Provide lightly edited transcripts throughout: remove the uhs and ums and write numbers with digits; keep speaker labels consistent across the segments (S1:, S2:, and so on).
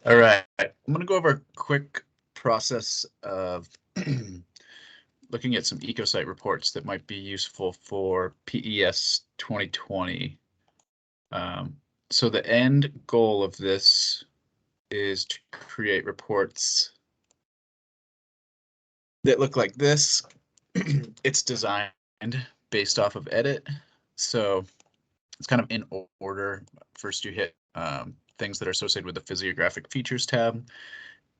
S1: All right, I'm going to go over a quick process of looking at some Ecosite reports that might be useful for PES 2020. So the end goal of this is to create reports that look like this. It's designed based off of edit. So it's kind of in order. First you hit things that are associated with the physiographic features tab.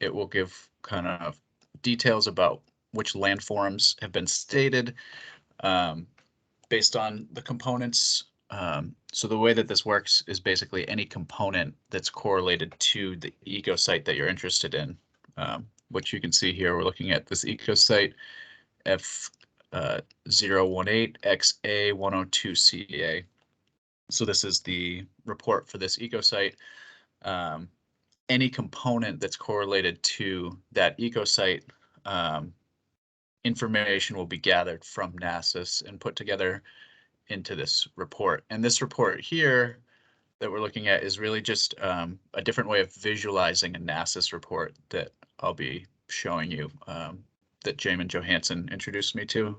S1: It will give kind of details about which landforms have been stated based on the components. So the way that this works is basically any component that's correlated to the ecosite that you're interested in, which you can see here. We're looking at this ecosite F018XA102CA. So this is the report for this ecosite. Any component that's correlated to that ecosite, information will be gathered from NRCS and put together into this report. And this report here that we're looking at is really just a different way of visualizing a NRCS report that I'll be showing you, that Jamin Johansson introduced me to.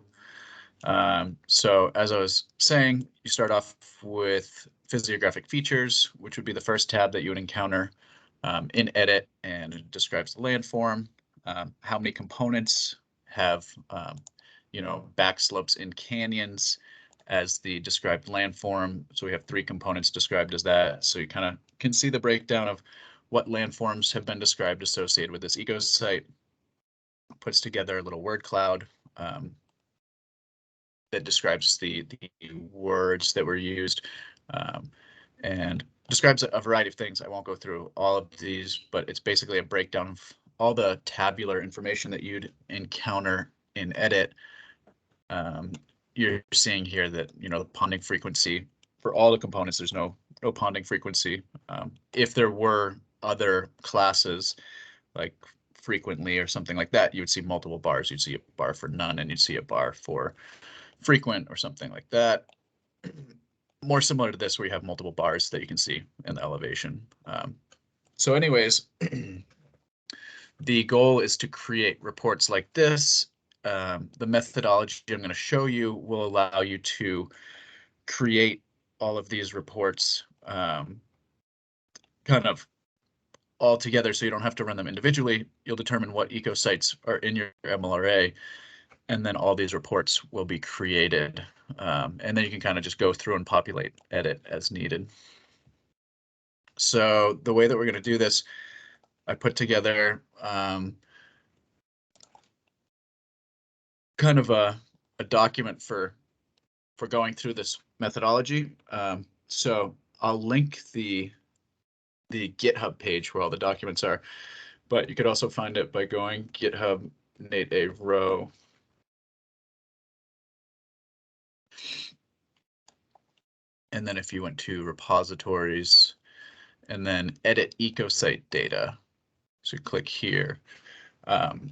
S1: So as I was saying, you start off with physiographic features, which would be the first tab that you would encounter in edit, and it describes the landform, how many components have back slopes in canyons as the described landform. So we have 3 components described as that. So you kind of can see the breakdown of what landforms have been described associated with this ecosite. Puts together a little word cloud that describes the words that were used, and describes a variety of things. I won't go through all of these, but it's basically a breakdown of all the tabular information that you'd encounter in edit. You're seeing here that the ponding frequency for all the components, there's no ponding frequency. If there were other classes like frequently or something like that, you would see multiple bars. You'd see a bar for none, and you'd see a bar for frequent or something like that. More similar to this, where you have multiple bars that you can see in the elevation. So anyways, the goal is to create reports like this. The methodology I'm going to show you will allow you to create all of these reports kind of all together, so you don't have to run them individually. You'll determine what ecosites are in your MLRA, and then all these reports will be created. And then you can kind of just go through and populate, edit as needed. So the way that we're going to do this, I put together kind of a document for going through this methodology. So I'll link the GitHub page where all the documents are, but you could also find it by going GitHub Nate A. Rowe. And then if you went to repositories and then edit ecosite data, so click here.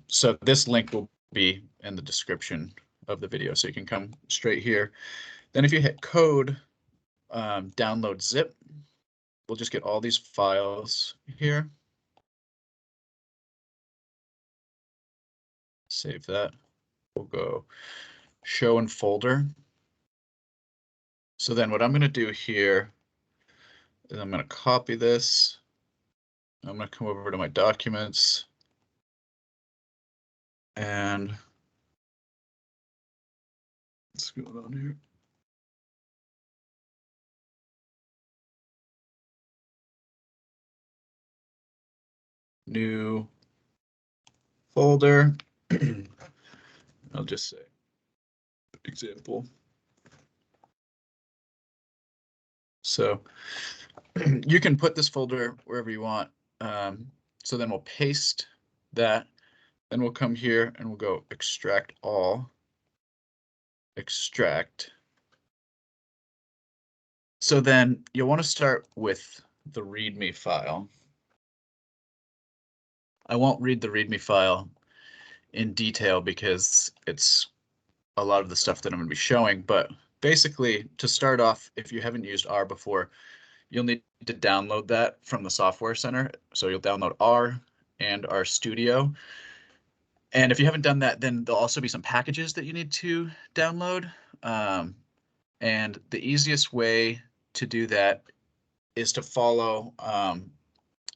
S1: So this link will be in the description of the video, so you can come straight here. Then if you hit code, download zip, we'll just get all these files here. Save that. We'll go show in folder. So then what I'm going to do here is I'm going to copy this. I'm going to come over to my documents, and what's going on here? New folder. I'll just say example. So you can put this folder wherever you want. So then we'll paste that. Then we'll come here and we'll go extract all, extract. So then you'll want to start with the README file. I won't read the README file in detail because it's a lot of the stuff that I'm going to be showing, but basically to start off, if you haven't used R before, you'll need to download that from the Software Center. So you'll download R and R Studio. And if you haven't done that, then there'll also be some packages that you need to download. And the easiest way to do that is to follow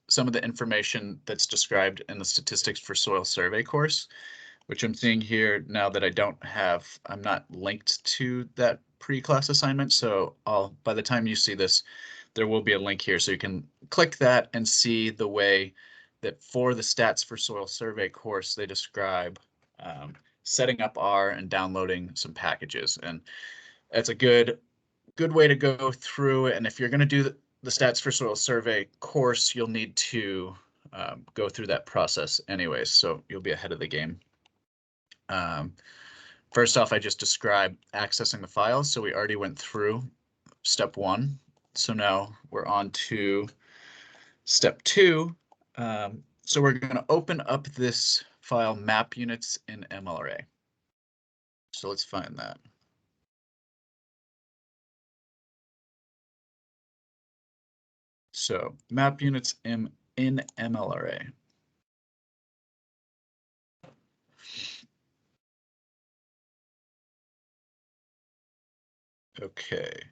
S1: some of the information that's described in the Statistics for Soil Survey course, which I'm seeing here now that I'm not linked to that pre-class assignment. So by the time you see this, there will be a link here. So you can click that and see the way that for the Stats for Soil Survey course, they describe setting up R and downloading some packages. And that's a good way to go through. And if you're going to do the Stats for Soil Survey course, you'll need to go through that process anyways. So you'll be ahead of the game. First off, I just described accessing the files. So we already went through step 1. So now we're on to step 2. So we're going to open up this file map units in MLRA. So let's find that. So map units in MLRA. Okay.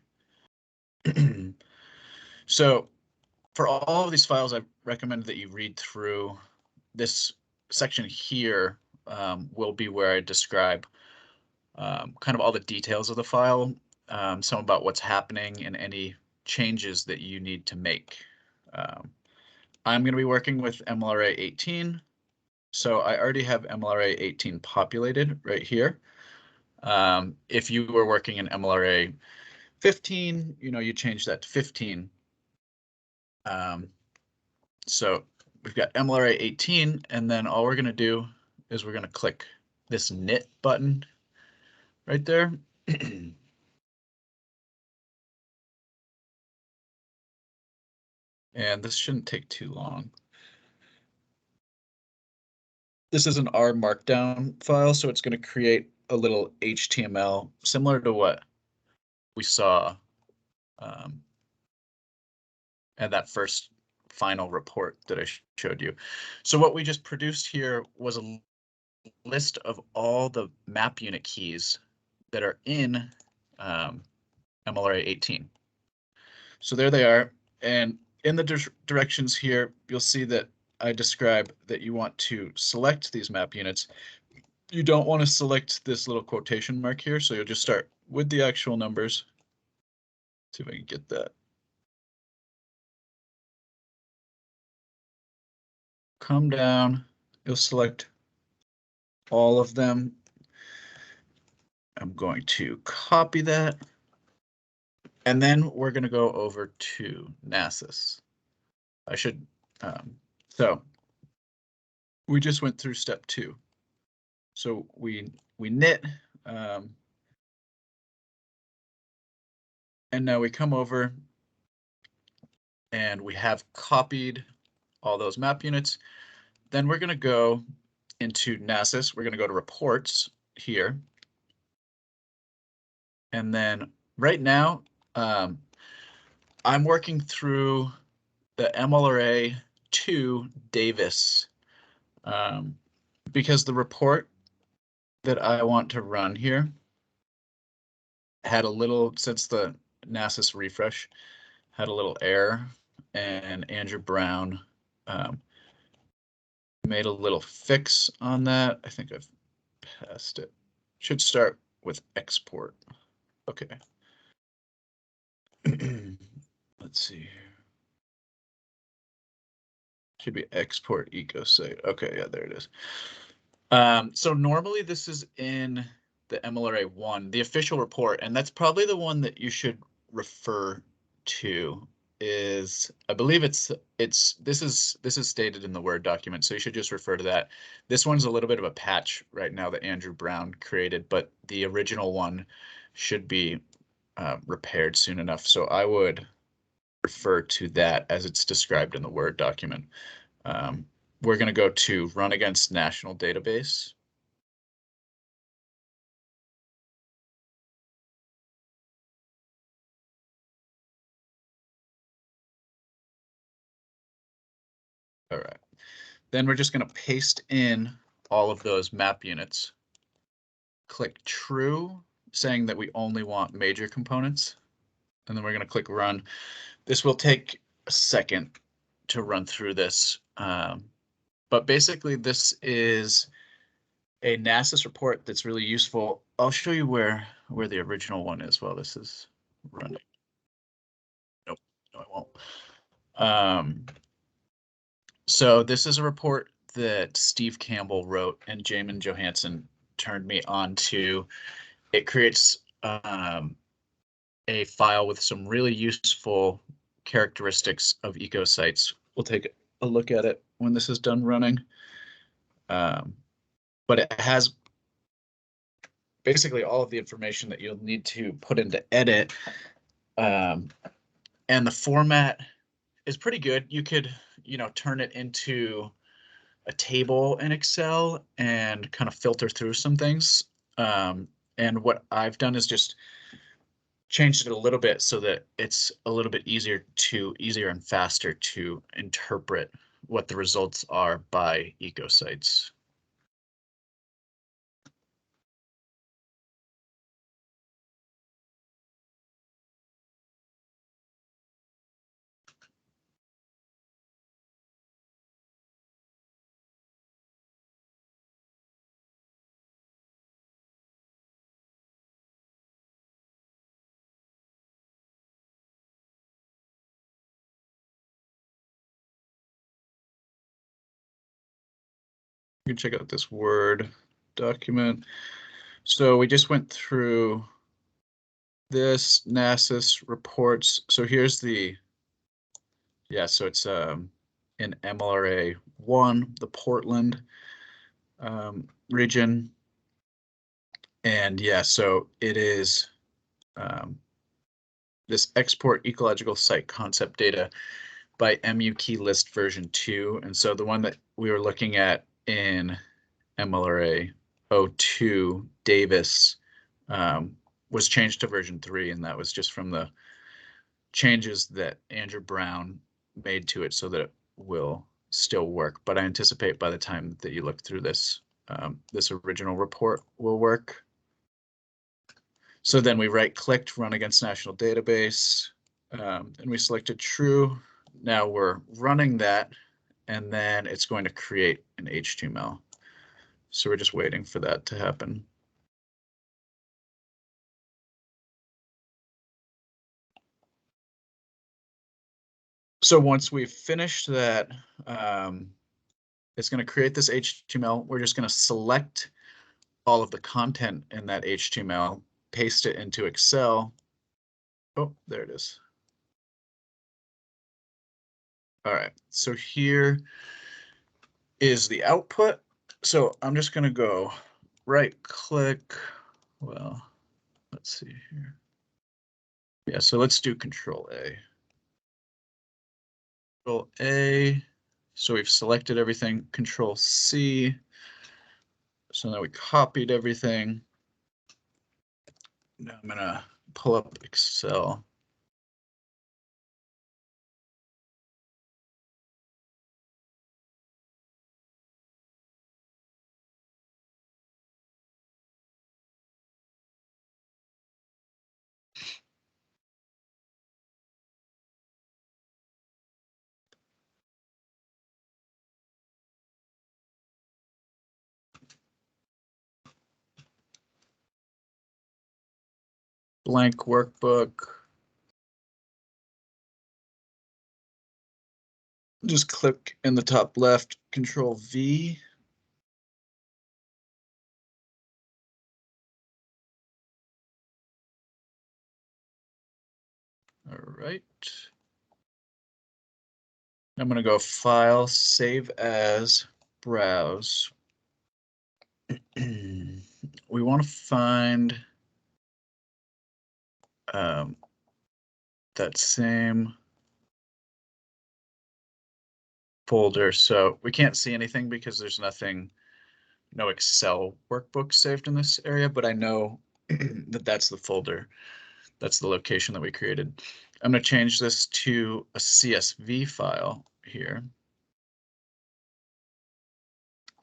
S1: So for all of these files, I recommend that you read through this section here. Will be where I describe kind of all the details of the file, some about what's happening and any changes that you need to make. I'm going to be working with MLRA 18. So I already have MLRA 18 populated right here. If you were working in MLRA 15, you change that to 15. So we've got MLRA 18, and then all we're going to do is we're going to click this knit button right there. And this shouldn't take too long. This is an R Markdown file, so it's going to create a little HTML similar to what we saw and that first final report that I showed you. So what we just produced here was a list of all the map unit keys that are in MLRA 18. So there they are. And in the directions here, you'll see that I describe that you want to select these map units. You don't want to select this little quotation mark here. So you'll just start with the actual numbers. See if I can get that. Come down, you'll select all of them. I'm going to copy that. And then we're going to go over to NRCS. So we just went through step 2. So we knit, and now we come over and we have copied all those map units. Then we're going to go into NRCS. We're going to go to reports here. And then right now, I'm working through the MLRA 2 Davis because the report that I want to run here had a little, since the NRCS refresh, had a little error, and Andrew Brown made a little fix on that. I think I've passed it. Should start with export. Okay. Let's see here. Should be export Ecosite. Okay, yeah, there it is. So normally this is in the MLRA 1, the official report, and that's probably the one that you should refer to. I believe this is stated in the Word document, so you should just refer to that. This one's a little bit of a patch right now that Andrew Brown created, but the original one should be repaired soon enough. So I would refer to that as it's described in the Word document. We're going to go to run against national database. All right. Then we're just going to paste in all of those map units. Click true, saying that we only want major components. And then we're going to click run. This will take a second to run through this. But basically, this is a NRCS report that's really useful. I'll show you where the original one is while this is running. Nope, no, I won't. So this is a report that Steve Campbell wrote and Jamin Johansson turned me on to. It creates a file with some really useful characteristics of ecosites. We'll take a look at it when this is done running. But it has basically all of the information that you'll need to put into edit. And the format is pretty good. You could, turn it into a table in Excel and kind of filter through some things. And what I've done is just changed it a little bit so that it's a little bit easier and faster to interpret what the results are by ecosites. You can check out this Word document. So we just went through this NRCS reports. So here's the, so it's in MLRA 1, the Portland region. And so it is this export ecological site concept data by MU key list version 2. And so the one that we were looking at in MLRA 02 Davis was changed to version 3, and that was just from the changes that Andrew Brown made to it so that it will still work. But I anticipate by the time that you look through this, this original report will work. So then we right-clicked, run against national database, and we selected true. Now we're running that, and then it's going to create an HTML. So we're just waiting for that to happen. So once we've finished that, it's going to create this HTML. We're just going to select all of the content in that HTML, paste it into Excel. Oh, there it is. All right, so here is the output. So I'm just going to go right click. Well, let's see here. Yeah, so let's do Control A. Control A. So we've selected everything. Control C. So now we copied everything. Now I'm going to pull up Excel. Blank workbook. Just click in the top left, Control V. All right. I'm going to go File, Save As, Browse. We want to find that same folder. So we can't see anything because there's no Excel workbook saved in this area, but I know that that's the folder. That's the location that we created. I'm going to change this to a CSV file here.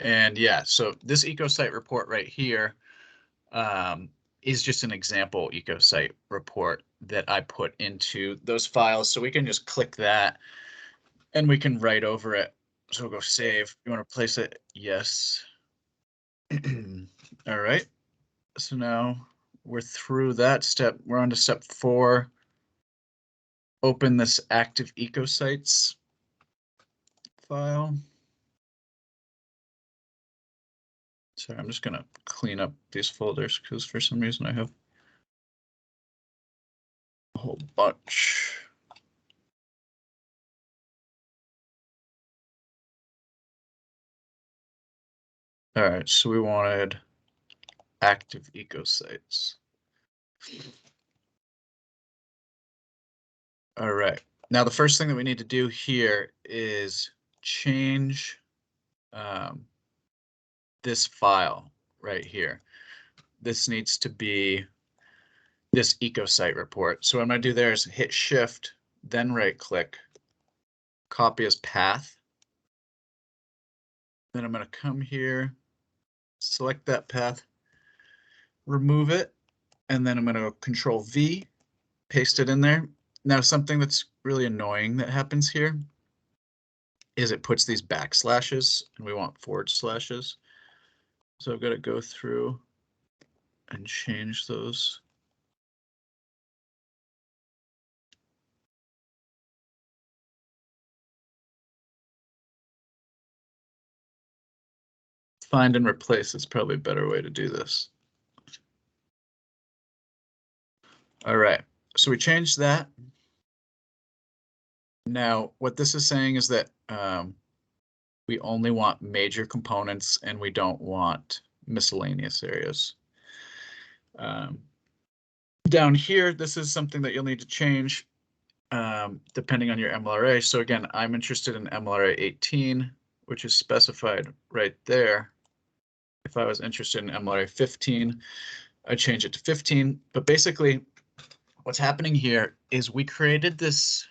S1: And yeah, so this Ecosite report right here is just an example Ecosite report that I put into those files. So we can just click that and we can write over it. So we'll go save. You want to place it? Yes. All right. So now we're through that step. We're on to step 4. Open this active Ecosites file. Sorry, I'm just going to clean up these folders because for some reason I have a whole bunch. All right, so we wanted active Ecosites. All right, now the first thing that we need to do here is change this file right here. This needs to be this Ecosite report. So what I'm going to do there is hit Shift, then right click, copy as path. Then I'm going to come here, select that path, remove it, and then I'm going to Control V, paste it in there. Now something that's really annoying that happens here is it puts these backslashes and we want forward slashes. So I've got to go through and change those. Find and replace is probably a better way to do this. All right, so we changed that. Now, what this is saying is that we only want major components and we don't want miscellaneous areas. Down here, this is something that you'll need to change depending on your MLRA. So again, I'm interested in MLRA 18, which is specified right there. If I was interested in MLRA 15, I'd change it to 15. But basically, what's happening here is we created this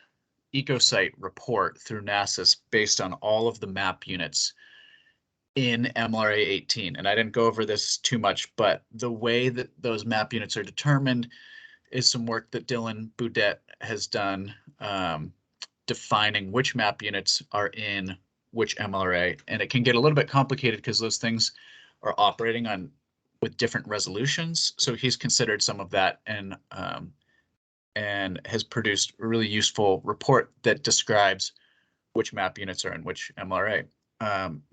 S1: Ecosite report through NRCS based on all of the map units in MLRA 18. And I didn't go over this too much, but the way that those map units are determined is some work that Dylan Boudet has done defining which map units are in which MLRA. And it can get a little bit complicated because those things are operating on with different resolutions. So he's considered some of that and has produced a really useful report that describes which map units are in which MLRA.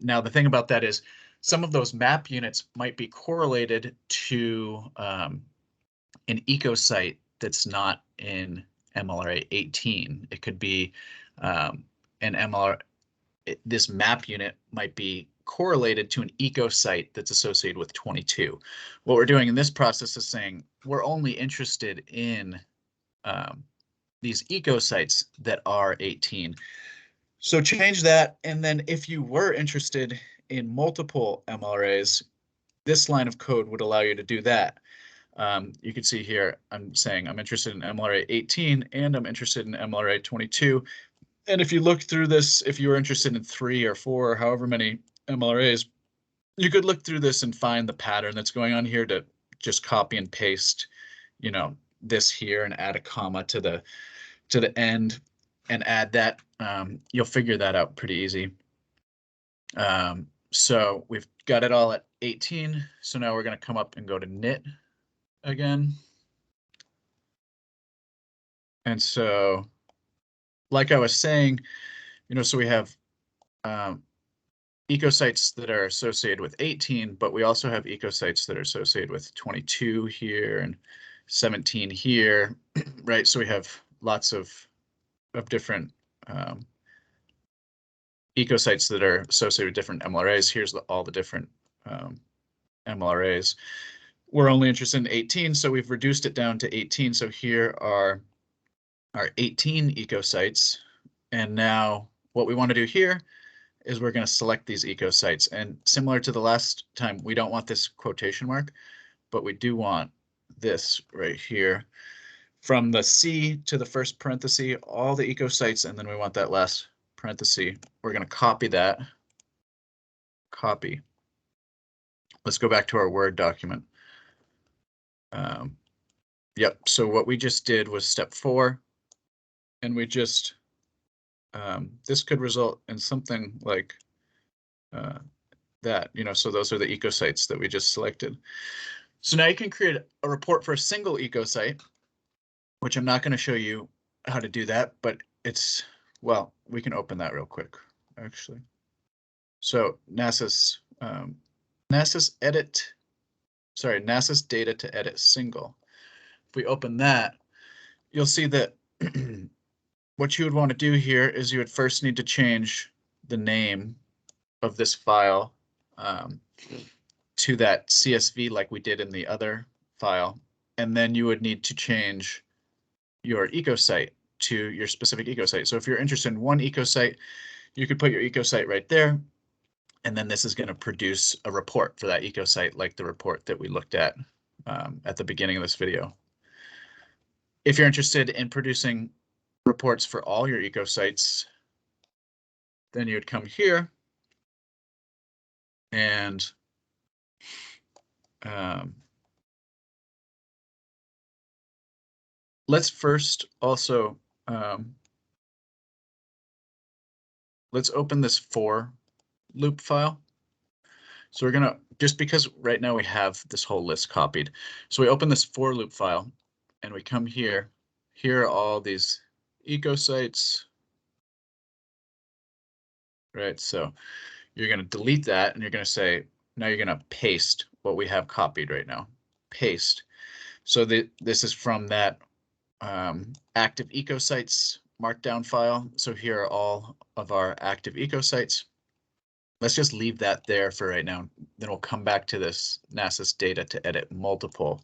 S1: Now, the thing about that is some of those map units might be correlated to an Ecosite that's not in MLRA 18. It could be an MLRA, this map unit might be correlated to an Ecosite that's associated with 22. What we're doing in this process is saying we're only interested in these Ecosites that are 18. So change that, and then if you were interested in multiple MLRAs, this line of code would allow you to do that. You can see here, I'm saying I'm interested in MLRA 18 and I'm interested in MLRA 22. And if you look through this, if you were interested in 3 or 4 or however many MLRAs, you could look through this and find the pattern that's going on here to just copy and paste, you know, this here and add a comma to the end and add that. You'll figure that out pretty easy. So we've got it all at 18. So now we're going to come up and go to knit again. And so, like I was saying, you know, so we have Ecosites that are associated with 18, but we also have Ecosites that are associated with 22 here and 17 here, right? So we have lots of different Ecosites that are associated with different MLRAs. Here's all the different MLRAs. We're only interested in 18, so we've reduced it down to 18. So here are our 18 Ecosites. And now what we want to do here is we're going to select these Ecosites. And similar to the last time, we don't want this quotation mark, but we do want this right here. From the C to the first parenthesis, all the Ecosites, and then we want that last parenthesis. We're going to copy that, copy. let's go back to our Word document. Yep, so what we just did was step 4, and we just, this could result in something like that, you know, so those are the ecosites that we just selected. So now you can create a report for a single ecosite, which I'm not going to show you how to do that, but it's, well, we can open that real quick, actually. So NRCS edit, sorry, NRCS data to edit single. If we open that, you'll see that what you would want to do here is you would first need to change the name of this file to that CSV like we did in the other file. And then you would need to change your ecosite to your specific ecosite. So if you're interested in one ecosite, you could put your ecosite right there. And then this is going to produce a report for that ecosite, like the report that we looked at the beginning of this video. If you're interested in producing reports for all your ecosites, then you would come here and let's first also let's open this for loop file. So we're gonna, just because right now we have this whole list copied. So we open this for loop file and we come here. Here are all these ecosites, right? So you're gonna delete that and you're gonna say, now you're gonna paste what we have copied right now, paste. So this is from that active ecosites markdown file. So here are all of our active ecosites. Let's just leave that there for right now. Then we'll come back to this NRCS data to edit multiple.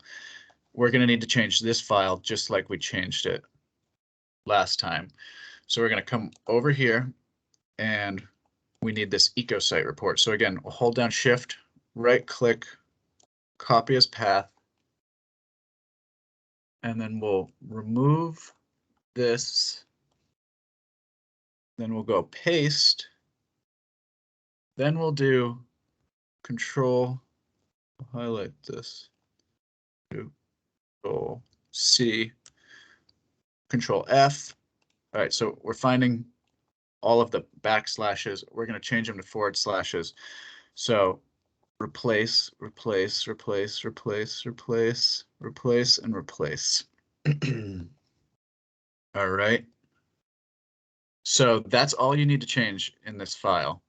S1: We're going to need to change this file just like we changed it last time. So we're going to come over here and we need this ecosite report. So again, we'll hold down Shift, right click, copy as path, and then we'll remove this. Then we'll go paste. Then we'll do Control, highlight this, Control C, Control F. All right, so we're finding all of the backslashes. We're going to change them to forward slashes. So replace, replace, replace, replace, replace, replace, and replace. All right. So that's all you need to change in this file.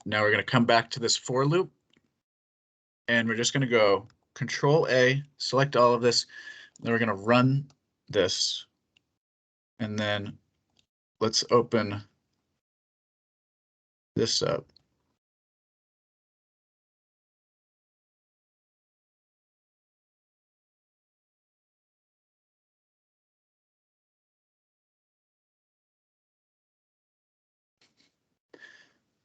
S1: Now we're going to come back to this for loop and we're just going to go Control A, select all of this. Then we're going to run this. And then let's open this up.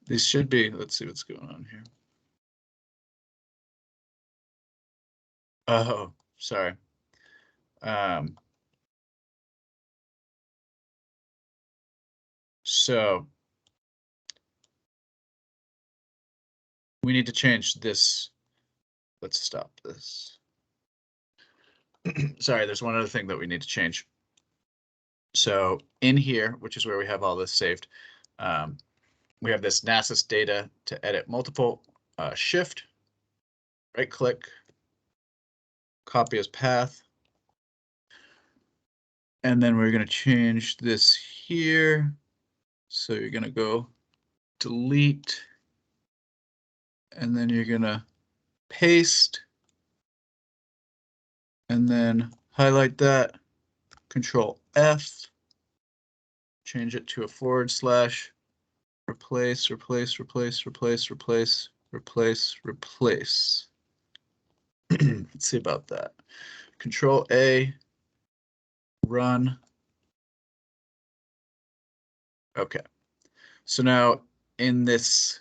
S1: These should be, let's see what's going on here. Oh, sorry. So we need to change this. Let's stop this. Sorry, there's one other thing that we need to change. So in here, which is where we have all this saved, we have this NRCS data to edit multiple, Shift, right click, copy as path. And then we're going to change this here. So you're going to go delete, and then you're going to paste, and then highlight that, Control F, change it to a forward slash, replace, replace, replace, replace, replace, replace, replace. Let's see about that. Control A, run. Okay. So now in this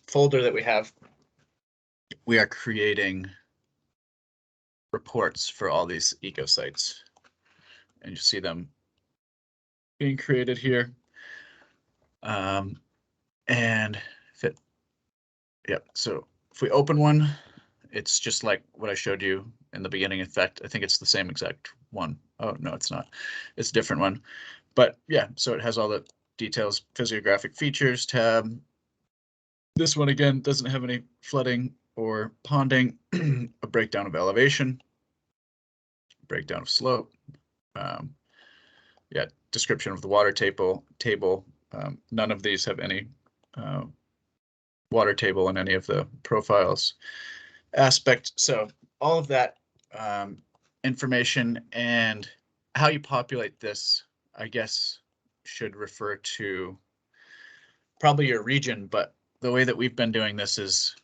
S1: folder that we have, we are creating reports for all these ecosites. And you see them being created here. And so if we open one, it's just like what I showed you in the beginning. In fact, I think it's the same exact one. Oh, no, it's not. It's a different one. But yeah, so it has all the details, physiographic features tab. This one, again, doesn't have any flooding or ponding, a breakdown of elevation, breakdown of slope, yeah, description of the water table. None of these have any water table in any of the profiles aspect. So all of that information and how you populate this, I guess, should refer to probably your region, but the way that we've been doing this is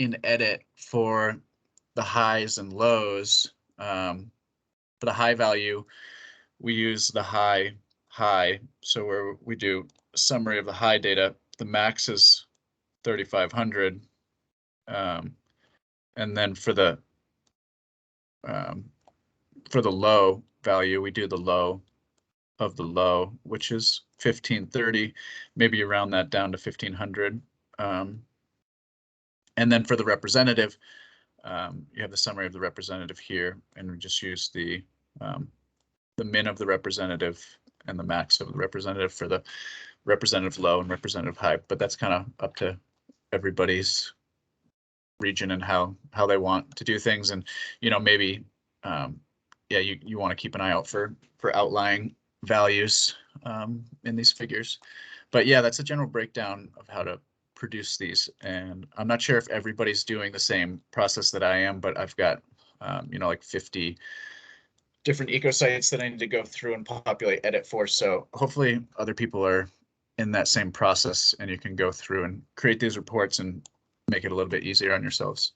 S1: in edit for the highs and lows. For the high value, we use the high. So where we do a summary of the high data, the max is 3,500. And then for the low value, we do the low of the low, which is 1,530. Maybe you round that down to 1,500. And then for the representative, you have the summary of the representative here, and we just use the min of the representative and the max of the representative for the representative low and representative high. But that's kind of up to everybody's region and how they want to do things. And maybe yeah, you want to keep an eye out for outlying values in these figures. But yeah, that's a general breakdown of how to produce these. And I'm not sure if everybody's doing the same process that I am, but I've got like 50 different ecosites that I need to go through and populate edit for. So hopefully other people are in that same process, and you can go through and create these reports and make it a little bit easier on yourselves.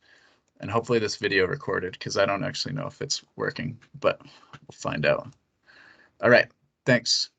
S1: And hopefully this video recorded, because I don't actually know if it's working, but we'll find out. All right, thanks.